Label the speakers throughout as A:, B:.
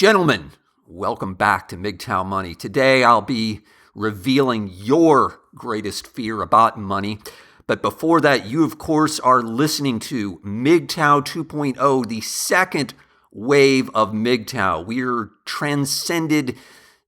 A: Gentlemen, welcome back to MGTOW Money. Today I'll be revealing your greatest fear about money. But before that, you of course are listening to MGTOW 2.0, the second wave of MGTOW. We're transcended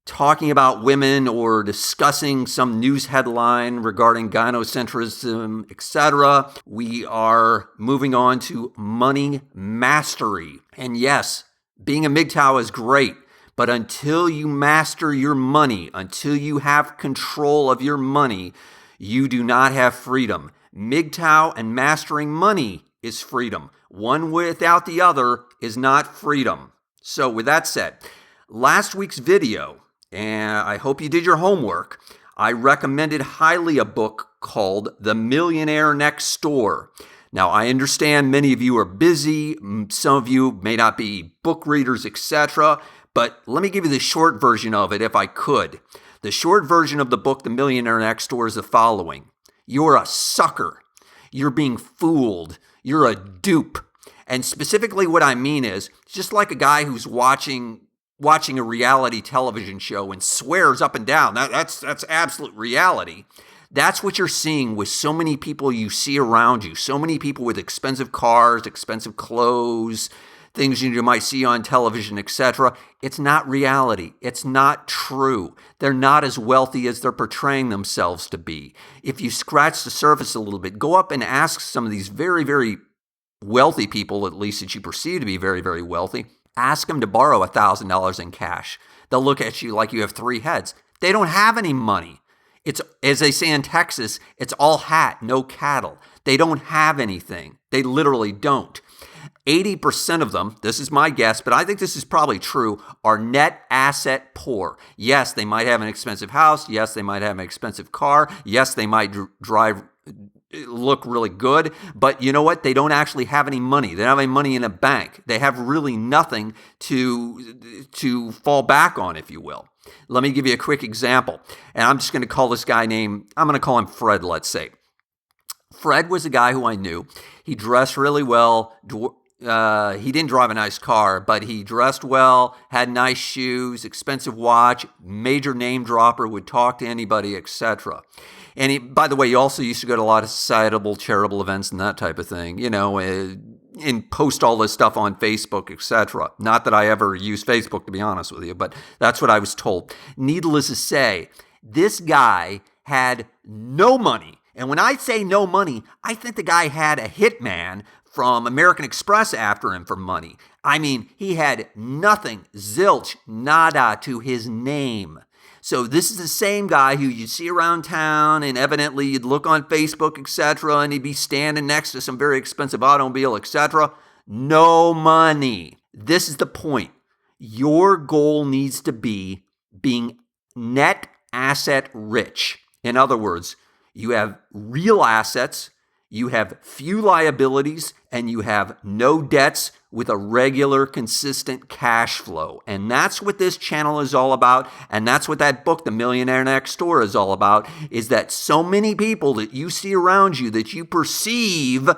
A: talking about women or discussing some news headline regarding gynocentrism, etc. We are moving on to money mastery. And yes, being a MGTOW is great, but until you master your money, until you have control of your money, you do not have freedom. MGTOW and mastering money is freedom. One without the other is not freedom. So with that said, last week's video, and I hope you did your homework, I recommended highly a book called The Millionaire Next Door. Now, I understand many of you are busy, some of you may not be book readers, etc., but let me give you the short version of it if I could. The short version of the book, The Millionaire Next Door, is the following. You're a sucker. You're being fooled. You're a dupe. And specifically what I mean is, just like a guy who's watching a reality television show and swears up and down, that's absolute reality. That's what you're seeing with so many people you see around you, so many people with expensive cars, expensive clothes, things you might see on television, etc. It's not reality. It's not true. They're not as wealthy as they're portraying themselves to be. If you scratch the surface a little bit, go up and ask some of these very, very wealthy people, at least that you perceive to be very, very wealthy, ask them to borrow $1,000 in cash. They'll look at you like you have three heads. They don't have any money. It's, as they say in Texas, it's all hat, no cattle. They don't have anything. They literally don't. 80% of them, this is my guess, but I think this is probably true, are net asset poor. Yes, they might have an expensive house. Yes, they might have an expensive car. Yes, they might look really good, but you know what? They don't actually have any money. They don't have any money in a bank. They have really nothing to fall back on, if you will. Let me give you a quick example, and I'm just going to call this guy I'm going to call him Fred, let's say. Fred was a guy who I knew. He dressed really well. He didn't drive a nice car, but he dressed well, had nice shoes, expensive watch, major name dropper, would talk to anybody, etc. And he, by the way, he also used to go to a lot of societal, charitable events and that type of thing, and post all this stuff on Facebook, etc. Not that I ever use Facebook, to be honest with you, but that's what I was told. Needless to say, this guy had no money. And when I say no money, I think the guy had a hitman from American Express after him for money. I mean, he had nothing, zilch, nada to his name. So this is the same guy who you'd see around town, and evidently you'd look on Facebook, etc., and he'd be standing next to some very expensive automobile, etc. No money. This is the point. Your goal needs to be being net asset rich. In other words, you have real assets, you have few liabilities, and you have no debts with a regular, consistent cash flow. And that's what this channel is all about. And that's what that book, The Millionaire Next Door, is all about, is that so many people that you see around you that you perceive,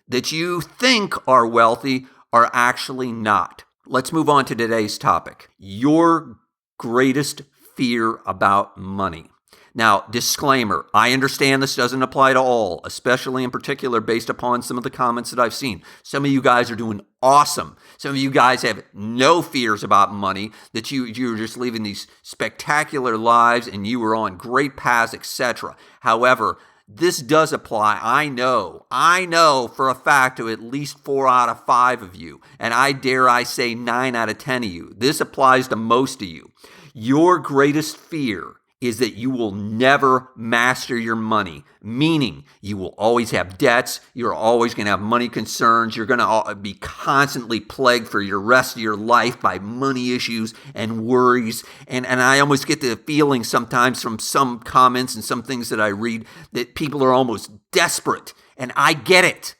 A: that you think are wealthy, are actually not. Let's move on to today's topic. Your greatest fear about money. Now, disclaimer, I understand this doesn't apply to all, especially in particular based upon some of the comments that I've seen. Some of you guys are doing awesome. Some of you guys have no fears about money, that you're just living these spectacular lives and you are on great paths, etc. However, this does apply, I know for a fact, to at least 4 out of 5 of you, and I dare I say 9 out of 10 of you. This applies to most of you. Your greatest fear is that you will never master your money, meaning you will always have debts, you're always going to have money concerns, you're going to be constantly plagued for your rest of your life by money issues and worries. And I almost get the feeling sometimes from some comments and some things that I read that people are almost desperate. And I get it.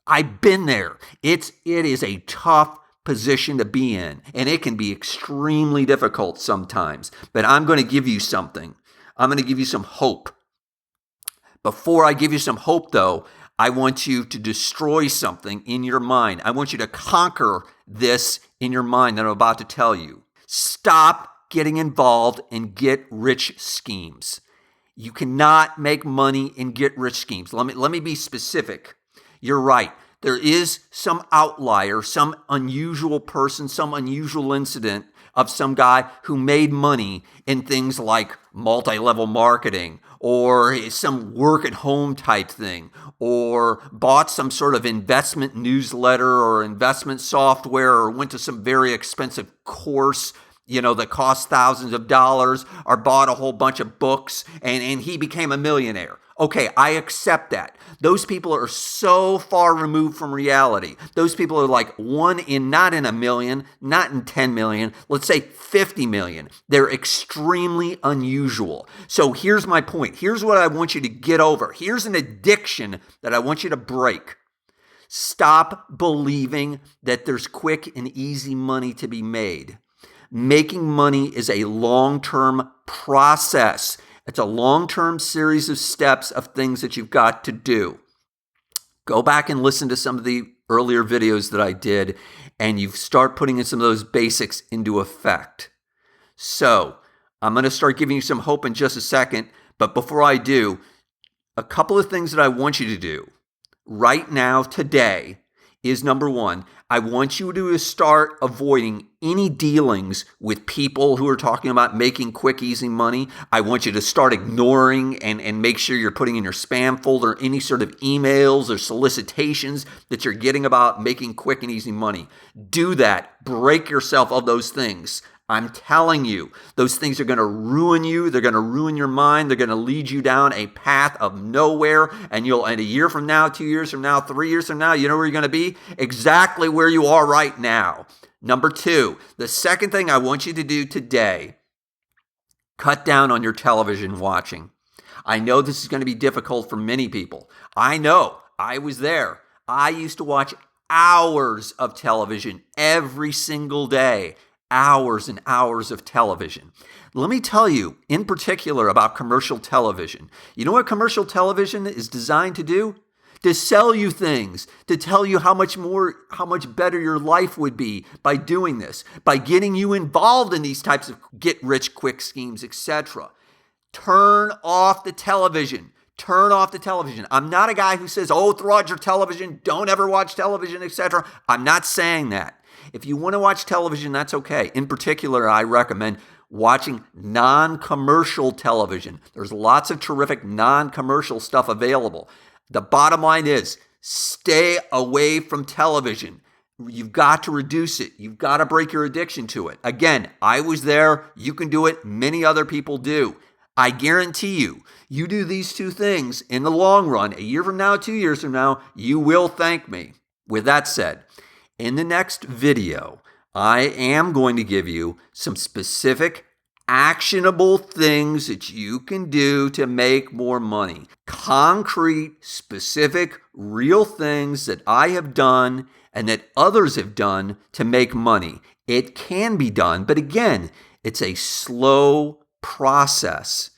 A: I've been there. It is a tough position to be in, and it can be extremely difficult sometimes. But I'm going to give you something. I'm going to give you some hope. Before I give you some hope, though, I want you to destroy something in your mind. I want you to conquer this in your mind that I'm about to tell you. Stop getting involved in get-rich schemes. You cannot make money in get-rich schemes. Let me be specific. You're right. There is some outlier, some unusual person, some unusual incident of some guy who made money in things like multi-level marketing or some work-at-home type thing or bought some sort of investment newsletter or investment software or went to some very expensive course that cost thousands of dollars or bought a whole bunch of books and he became a millionaire. Okay, I accept that. Those people are so far removed from reality. Those people are like not in a million, not in 10 million, let's say 50 million. They're extremely unusual. So here's my point. Here's what I want you to get over. Here's an addiction that I want you to break. Stop believing that there's quick and easy money to be made. Making money is a long-term process. It's a long-term series of steps of things that you've got to do. Go back and listen to some of the earlier videos that I did, and you start putting in some of those basics into effect. So I'm going to start giving you some hope in just a second, but before I do, a couple of things that I want you to do right now, today, is number one, I want you to start avoiding any dealings with people who are talking about making quick, easy money. I want you to start ignoring and make sure you're putting in your spam folder any sort of emails or solicitations that you're getting about making quick and easy money. Do that. Break yourself of those things. I'm telling you, those things are going to ruin you. They're going to ruin your mind. They're going to lead you down a path of nowhere. And a year from now, 2 years from now, 3 years from now, you know where you're going to be? Exactly where you are right now. Number two, the second thing I want you to do today, cut down on your television watching. I know this is going to be difficult for many people. I know. I was there. I used to watch hours of television every single day. Hours and hours of television. Let me tell you in particular about commercial television. You know what commercial television is designed to do? To sell you things, to tell you how much better your life would be by doing this, by getting you involved in these types of get-rich-quick schemes, etc. Turn off the television. Turn off the television. I'm not a guy who says, throw out your television, don't ever watch television, etc. I'm not saying that. If you want to watch television, that's okay. In particular, I recommend watching non-commercial television. There's lots of terrific non-commercial stuff available. The bottom line is, stay away from television. You've got to reduce it. You've got to break your addiction to it. Again, I was there. You can do it. Many other people do. I guarantee you do these two things in the long run, a year from now, 2 years from now, you will thank me. With that said, in the next video, I am going to give you some specific, actionable things that you can do to make more money. Concrete, specific, real things that I have done and that others have done to make money. It can be done, but again, it's a slow process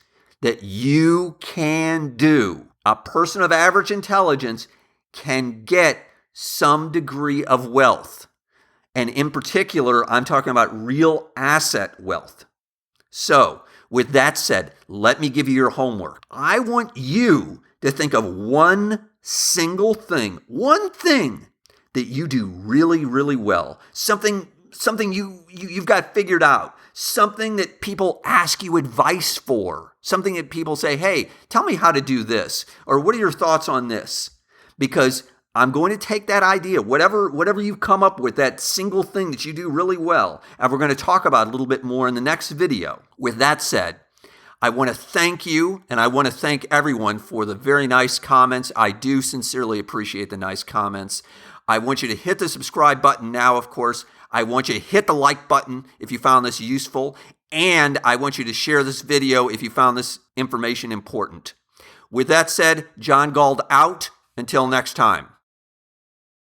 A: that you can do. A person of average intelligence can get some degree of wealth. And in particular, I'm talking about real asset wealth. So, with that said, let me give you your homework. I want you to think of one single thing, one thing that you do really, really well. Something you've got figured out. Something that people ask you advice for. Something that people say, hey, tell me how to do this. Or what are your thoughts on this? Because I'm going to take that idea, whatever you've come up with, that single thing that you do really well, and we're going to talk about it a little bit more in the next video. With that said, I want to thank you, and I want to thank everyone for the very nice comments. I do sincerely appreciate the nice comments. I want you to hit the subscribe button now, of course. I want you to hit the like button if you found this useful, and I want you to share this video if you found this information important. With that said, John Galt out. Until next time.